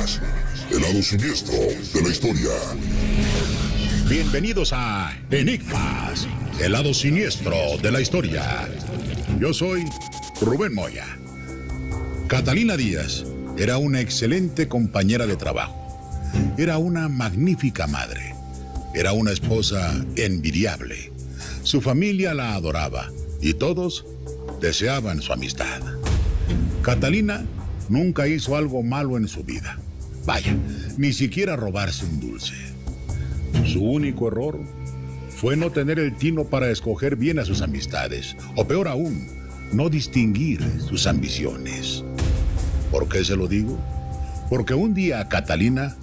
más, el lado siniestro de la historia. Bienvenidos a Enigmas, el lado siniestro de la historia. Yo soy Rubén Moya. Catalina Díaz era una excelente compañera de trabajo. Era una magnífica madre. Era una esposa envidiable. Su familia la adoraba y todos deseaban su amistad. Catalina nunca hizo algo malo en su vida. Vaya, ni siquiera robarse un dulce. Su único error fue no tener el tino para escoger bien a sus amistades, o peor aún, no distinguir sus ambiciones. ¿Por qué se lo digo? Porque un día Catalina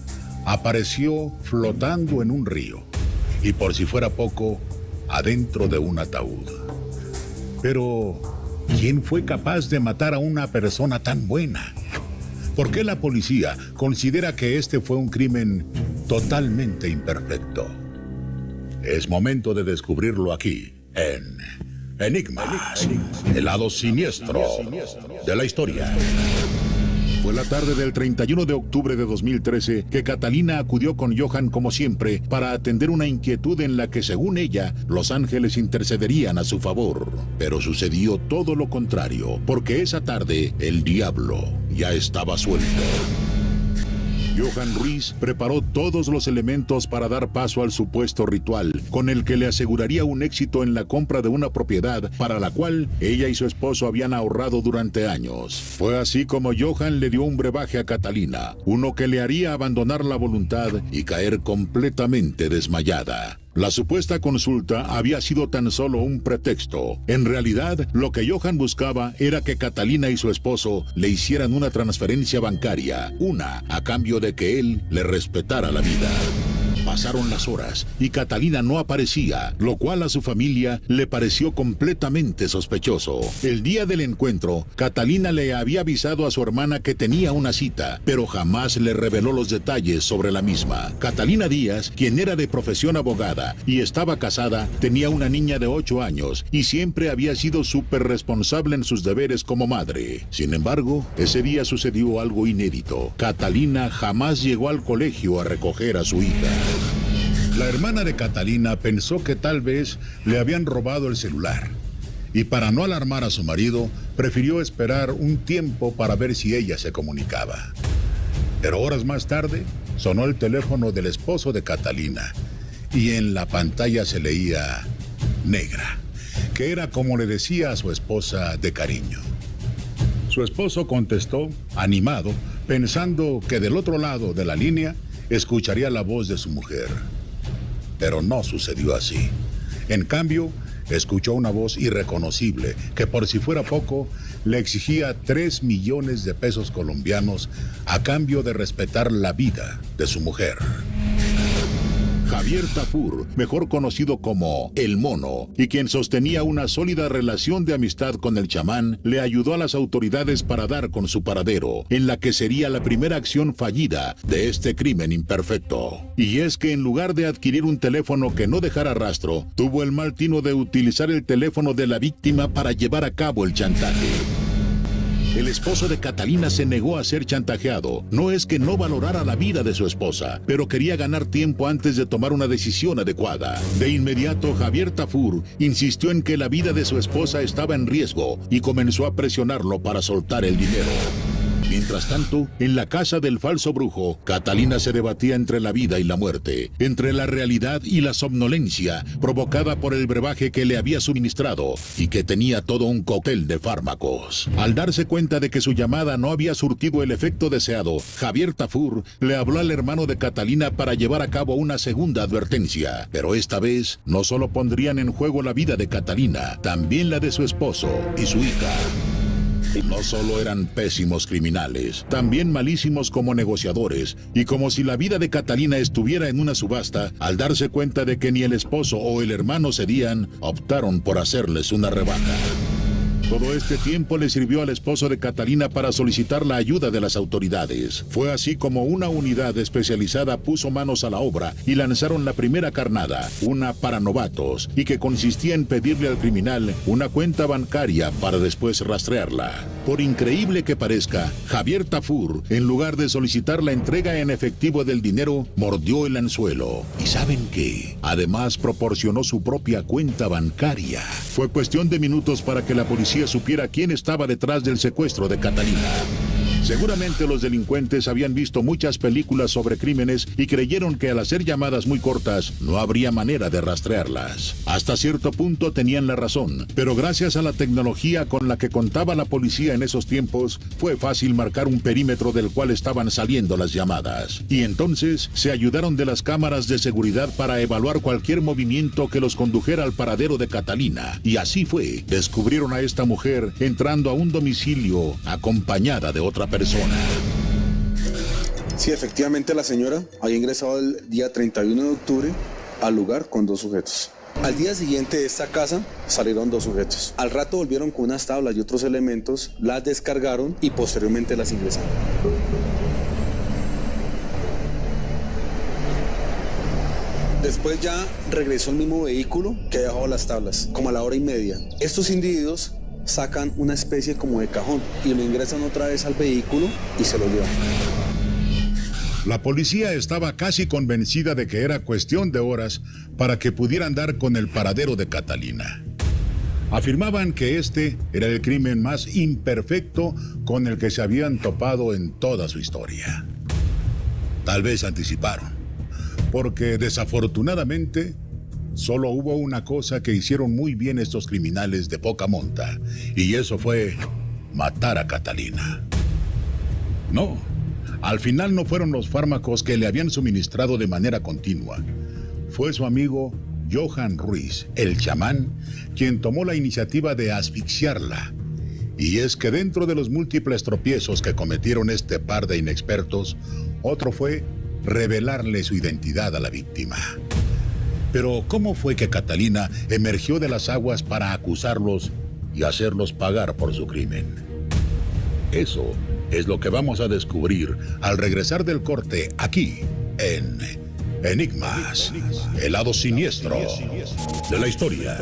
apareció flotando en un río, y por si fuera poco, adentro de un ataúd. Pero, ¿quién fue capaz de matar a una persona tan buena? ¿Por qué la policía considera que este fue un crimen totalmente imperfecto? Es momento de descubrirlo aquí, en Enigmas, el lado siniestro de la historia. Fue la tarde del 31 de octubre de 2013 que Catalina acudió con Johan como siempre para atender una inquietud en la que, según ella, los ángeles intercederían a su favor. Pero sucedió todo lo contrario, porque esa tarde el diablo ya estaba suelto. Johan Ruiz preparó todos los elementos para dar paso al supuesto ritual, con el que le aseguraría un éxito en la compra de una propiedad para la cual ella y su esposo habían ahorrado durante años. Fue así como Johan le dio un brebaje a Catalina, uno que le haría abandonar la voluntad y caer completamente desmayada. La supuesta consulta había sido tan solo un pretexto. En realidad, lo que Johan buscaba era que Catalina y su esposo le hicieran una transferencia bancaria, una a cambio de que él le respetara la vida. Pasaron las horas y Catalina no aparecía, lo cual a su familia le pareció completamente sospechoso. El día del encuentro, Catalina le había avisado a su hermana que tenía una cita, pero jamás le reveló los detalles sobre la misma. Catalina Díaz, quien era de profesión abogada y estaba casada, tenía una niña de 8 años y siempre había sido súper responsable en sus deberes como madre. Sin embargo, ese día sucedió algo inédito. Catalina jamás llegó al colegio a recoger a su hija. La hermana de Catalina pensó que tal vez le habían robado el celular y, para no alarmar a su marido, prefirió esperar un tiempo para ver si ella se comunicaba. Pero horas más tarde sonó el teléfono del esposo de Catalina y en la pantalla se leía Negra, que era como le decía a su esposa de cariño. Su esposo contestó, animado, pensando que del otro lado de la línea escucharía la voz de su mujer. Pero no sucedió así. En cambio, escuchó una voz irreconocible que, por si fuera poco, le exigía 3 millones de pesos colombianos a cambio de respetar la vida de su mujer. Javier Tafur, mejor conocido como El Mono, y quien sostenía una sólida relación de amistad con el chamán, le ayudó a las autoridades para dar con su paradero, en la que sería la primera acción fallida de este crimen imperfecto. Y es que en lugar de adquirir un teléfono que no dejara rastro, tuvo el mal tino de utilizar el teléfono de la víctima para llevar a cabo el chantaje. El esposo de Catalina se negó a ser chantajeado. No es que no valorara la vida de su esposa, pero quería ganar tiempo antes de tomar una decisión adecuada. De inmediato, Javier Tafur insistió en que la vida de su esposa estaba en riesgo y comenzó a presionarlo para soltar el dinero. Mientras tanto, en la casa del falso brujo, Catalina se debatía entre la vida y la muerte, entre la realidad y la somnolencia provocada por el brebaje que le había suministrado y que tenía todo un cóctel de fármacos. Al darse cuenta de que su llamada no había surtido el efecto deseado, Javier Tafur le habló al hermano de Catalina para llevar a cabo una segunda advertencia. Pero esta vez, no solo pondrían en juego la vida de Catalina, también la de su esposo y su hija. No solo eran pésimos criminales, también malísimos como negociadores, y como si la vida de Catalina estuviera en una subasta, al darse cuenta de que ni el esposo o el hermano cedían, optaron por hacerles una rebaja. Todo este tiempo le sirvió al esposo de Catalina para solicitar la ayuda de las autoridades. Fue así como una unidad especializada puso manos a la obra y lanzaron la primera carnada, una para novatos, y que consistía en pedirle al criminal una cuenta bancaria para después rastrearla. Por increíble que parezca, Javier Tafur, en lugar de solicitar la entrega en efectivo del dinero, mordió el anzuelo. ¿Y saben qué? Además proporcionó su propia cuenta bancaria. Fue cuestión de minutos para que la policía supiera quién estaba detrás del secuestro de Catalina. Seguramente los delincuentes habían visto muchas películas sobre crímenes y creyeron que al hacer llamadas muy cortas no habría manera de rastrearlas. Hasta cierto punto tenían la razón, pero gracias a la tecnología con la que contaba la policía en esos tiempos, fue fácil marcar un perímetro del cual estaban saliendo las llamadas. Y entonces se ayudaron de las cámaras de seguridad para evaluar cualquier movimiento que los condujera al paradero de Catalina. Y así fue. Descubrieron a esta mujer entrando a un domicilio acompañada de otra persona. Sí, efectivamente la señora había ingresado el día 31 de octubre al lugar con 2 sujetos. Al día siguiente de esta casa salieron 2 sujetos. Al rato volvieron con unas tablas y otros elementos, las descargaron y posteriormente las ingresaron. Después ya regresó el mismo vehículo que dejó las tablas, como a la 1:30. Estos individuos sacan una especie como de cajón y lo ingresan otra vez al vehículo y se lo llevan. La policía estaba casi convencida de que era cuestión de horas para que pudieran dar con el paradero de Catalina. Afirmaban que este era el crimen más imperfecto con el que se habían topado en toda su historia. Tal vez anticiparon, porque desafortunadamente solo hubo una cosa que hicieron muy bien estos criminales de poca monta, y eso fue matar a Catalina. No, al final no fueron los fármacos que le habían suministrado de manera continua. Fue su amigo Johan Ruiz, el chamán, quien tomó la iniciativa de asfixiarla. Y es que dentro de los múltiples tropiezos que cometieron este par de inexpertos, otro fue revelarle su identidad a la víctima. Pero ¿cómo fue que Catalina emergió de las aguas para acusarlos y hacerlos pagar por su crimen? Eso es lo que vamos a descubrir al regresar del corte aquí en Enigmas, el lado siniestro de la historia.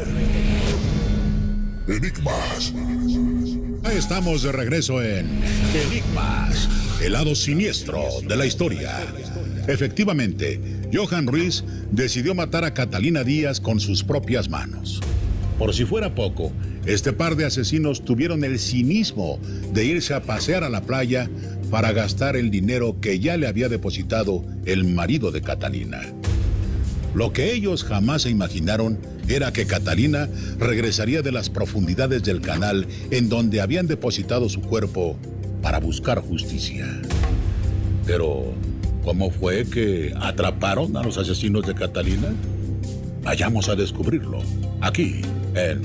Enigmas. Estamos de regreso en Enigmas, el lado siniestro de la historia. Efectivamente, Johan Ruiz decidió matar a Catalina Díaz con sus propias manos. Por si fuera poco, este par de asesinos tuvieron el cinismo de irse a pasear a la playa para gastar el dinero que ya le había depositado el marido de Catalina. Lo que ellos jamás se imaginaron era que Catalina regresaría de las profundidades del canal en donde habían depositado su cuerpo para buscar justicia. Pero ¿cómo fue que atraparon a los asesinos de Catalina? Vayamos a descubrirlo, aquí, en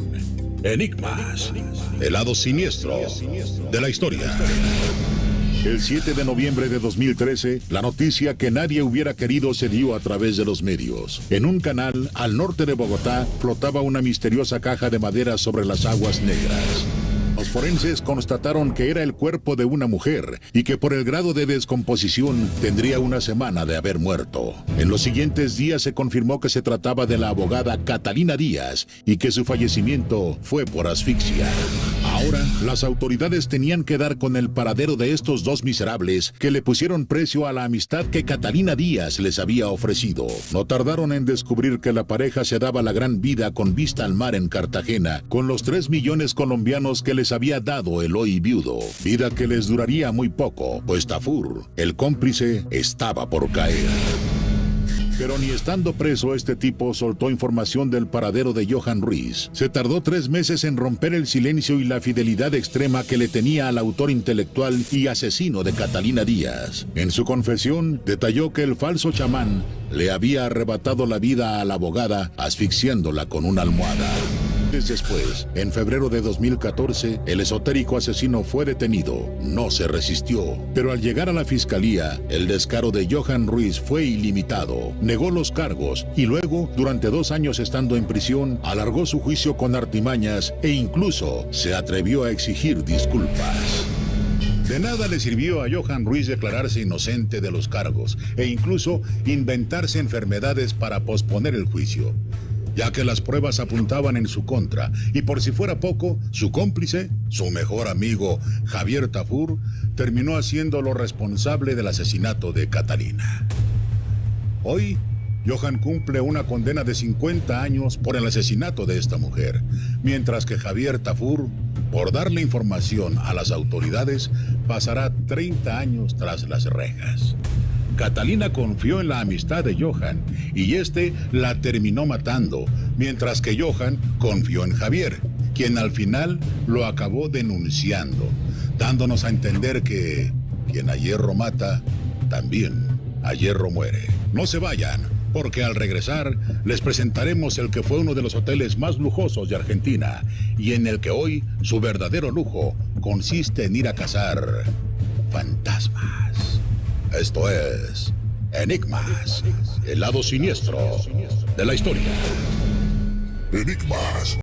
Enigmas, el lado siniestro de la historia. El 7 de noviembre de 2013, la noticia que nadie hubiera querido se dio a través de los medios. En un canal al norte de Bogotá flotaba una misteriosa caja de madera sobre las aguas negras. Los forenses constataron que era el cuerpo de una mujer y que por el grado de descomposición tendría una semana de haber muerto. En los siguientes días se confirmó que se trataba de la abogada Catalina Díaz y que su fallecimiento fue por asfixia. Ahora, las autoridades tenían que dar con el paradero de estos dos miserables que le pusieron precio a la amistad que Catalina Díaz les había ofrecido. No tardaron en descubrir que la pareja se daba la gran vida con vista al mar en Cartagena, con los 3 millones colombianos que les había dado el hoy viudo. Vida que les duraría muy poco, pues Tafur, el cómplice, estaba por caer. Pero ni estando preso, este tipo soltó información del paradero de Johan Ruiz. Se tardó 3 meses en romper el silencio y la fidelidad extrema que le tenía al autor intelectual y asesino de Catalina Díaz. En su confesión, detalló que el falso chamán le había arrebatado la vida a la abogada, asfixiándola con una almohada. meses después, en febrero de 2014, el esotérico asesino fue detenido. No se resistió, pero al llegar a la fiscalía, el descaro de Johan Ruiz fue ilimitado. Negó los cargos y luego, durante 2 años estando en prisión, alargó su juicio con artimañas e incluso se atrevió a exigir disculpas. De nada le sirvió a Johan Ruiz declararse inocente de los cargos e incluso inventarse enfermedades para posponer el juicio, ya que las pruebas apuntaban en su contra, y por si fuera poco, su cómplice, su mejor amigo Javier Tafur, terminó haciéndolo responsable del asesinato de Catalina. Hoy, Johan cumple una condena de 50 años por el asesinato de esta mujer, mientras que Javier Tafur, por darle información a las autoridades, pasará 30 años tras las rejas. Catalina confió en la amistad de Johan y este la terminó matando, mientras que Johan confió en Javier, quien al final lo acabó denunciando, dándonos a entender que quien a hierro mata, también a hierro muere. No se vayan, porque al regresar les presentaremos el que fue uno de los hoteles más lujosos de Argentina y en el que hoy su verdadero lujo consiste en ir a cazar fantasmas. Esto es Enigmas, el lado siniestro de la historia. Enigmas.